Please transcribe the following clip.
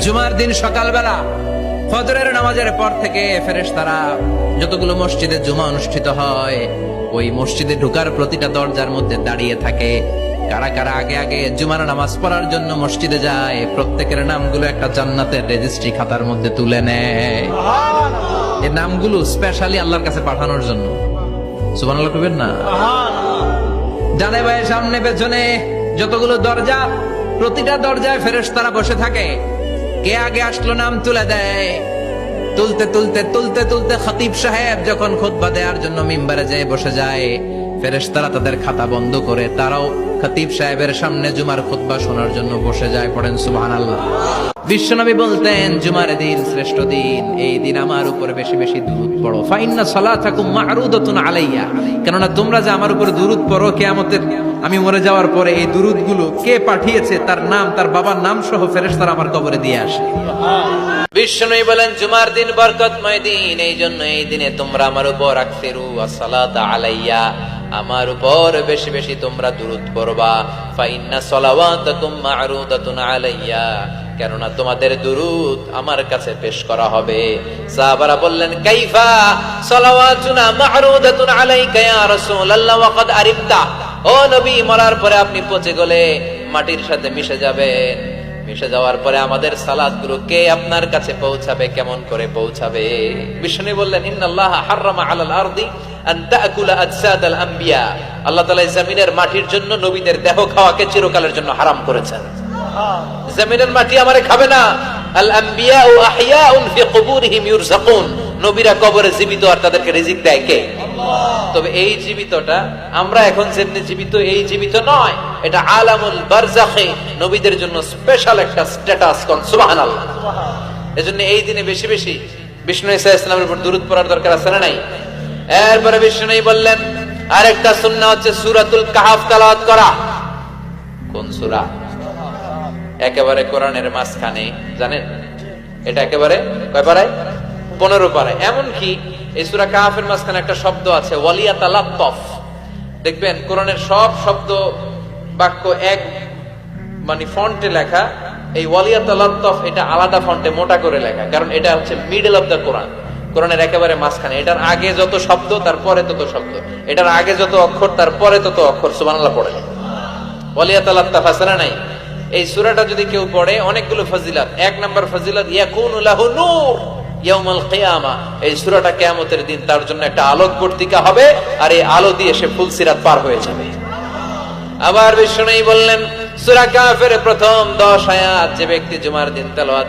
জুমার দিন সকালবেলা ফজরের নামাজের পর থেকে ফেরেশতারা যতগুলো মসজিদে জুমা অনুষ্ঠিত হয় ওই মসজিদে ঢোকার প্রতিটা দরজার মধ্যে দাঁড়িয়ে থাকে। কারা কারা আগে আগে জুমার নামাজ পড়ার জন্য মসজিদে যায়, প্রত্যেকের নামগুলো একটা জান্নাতের রেজিস্ট্রি খাতার মধ্যে তুলে নেয়। এই নামগুলো স্পেশালি আল্লাহর কাছে পাঠানোর জন্য। সুবহানাল্লাহ কইবেন না? ডানে বায়ে সামনে পেছনে যতগুলো দরজা, প্রতিটা দরজায় ফেরেশতারা বসে থাকে। কে আগে আসলো নাম তুলে দেয়। তুলতে তুলতে তুলতে তুলতে খতিব সাহেব যখন খুতবা দেওয়ার জন্য মিম্বারে যেয়ে বসে যায়, ফেরেশতারা তাদের খাতা বন্ধ করে তারাও খতিব সাহেবের সামনে জুমার খুতবা শোনার জন্য বসে যায়। পড়েন সুবহানাল্লাহ। বিশ্বনবী বলতেন, জুমার দিন শ্রেষ্ঠ দিন, এই দিন আমার উপর বেশি বেশি দুরূদ পড়ো। ফাইন্না সালাতাকুম মা'রুদাতুন আলাইয়া, কেননা তোমরা যে আমার উপর দুরূদ পড়ো, কিয়ামতের আমি মরে যাওয়ার পরে এই দুরূদ গুলো কে পাঠিয়েছে তার নাম, তার বাবার নাম সহ ফেরেশতারা আমার কবরে দিয়ে আসে। বিশ্বনবী বলেন, জুমার দিন বরকতময় দিন, এই জন্য এই দিনে তোমরা আমার উপর আকসিরু আসসালাতা আলাইয়া, আমার উপর বেশি বেশি তোমরা দুরূদ পড়বা। ফাইন্না সালাওয়াতাকুম মা'রুদাতুন আলাইয়া, কেননা তোমাদের দুরূদ আমার কাছে পেশ করা হবে। সাহাবারা বললেন, কাইফা সালাওয়াতুনা মা'রুদাতুন আলাইকা ইয়া রাসূলুল্লাহ ওয়া ক্বাদ আরিফতা, ও নবী, মরার পরে আপনি পচে গলে মাটির সাথে মিশে যাবেন, মিশে যাওয়ার পরে আমাদের সালাতগুলো কে আপনার কাছে পৌঁছাবে, কেমন করে পৌঁছাবে? বিষ্ণু বললেন, ইন্নাল্লাহা হাররামা আলাল আরদি আন তাকুলা আজসাদাল আম্বিয়া, আল্লাহ তাআলা জমিনের মাটির জন্য নবীদের দেহ খাওয়াকে চিরকালের জন্য হারাম করেছেন। জমিনের মাটি আমারে খাবে না। আল আম্বিয়া ও আহইয়াউন ফি কুবুরিহিম ইউরযাকুন, নবীরা কবরে জীবিত আর তাদেরকে রিজিক দেয় কে? তবে এই জীবিতটা আমরা এখন যেমনি জীবিত, এই জীবিত নয়, এটা আলামুল বারজাখে নবীদের জন্য স্পেশাল একটা স্ট্যাটাস। কোন সুবহানাল্লাহ। এজন্য এই দিনে বেশি বেশি বিষ্ণু ঈসা ইসলামের উপর দুরূদ পড়ার দরকার আছে না নাই? এরপরে বিষ্ণু বললেন, আরেকটা সুন্নাহ হচ্ছে সূরাতুল কাহফ তেলাওয়াত করা। কোন সূরা? একেবারে কোরআনের মাঝখানে, জানেন এটা একেবারে কয় পারায়? 15 পারায়। এমনকি এই সূরা কাহফের মাঝখানে একটা শব্দ আছে ওয়ালিয়াতালাত্তাফ। দেখবেন কোরআনের সব শব্দ বাক্য এক মানে ফন্টে লেখা, এই ওয়ালিয়াতালাত্তাফ এটা আলাদা ফন্টে মোটা করে লেখা, কারণ এটা হচ্ছে মিডল অফ দ্য কোরআন, কোরআনের একেবারে মাঝখানে। এটার আগে যত শব্দ তারপরে তত শব্দ, এটার আগে যত অক্ষর তারপরে তত অক্ষর। সুবহানাল্লাহ পড়ে। ওয়ালিয়াতালাত্তাফ আছে না নাই? এই সূরাটা যদি কেউ পড়ে অনেকগুলো ফজিলত। 1 নাম্বার ফজিলত, ইয়াকুনু লাহু নূর ইয়াউমাল কিয়ামা, এই সূরাটা কিয়ামতের দিন তার জন্য একটা আলোকবর্তিকা হবে, আর এই আলো দিয়ে সে ফুলসিরাত পার হয়ে যাবে। আবার বিষ্ণু বললেন, সূরা কাহফের প্রথম 10 আয়াত যে ব্যক্তি জুমার দিন তেলাওয়াত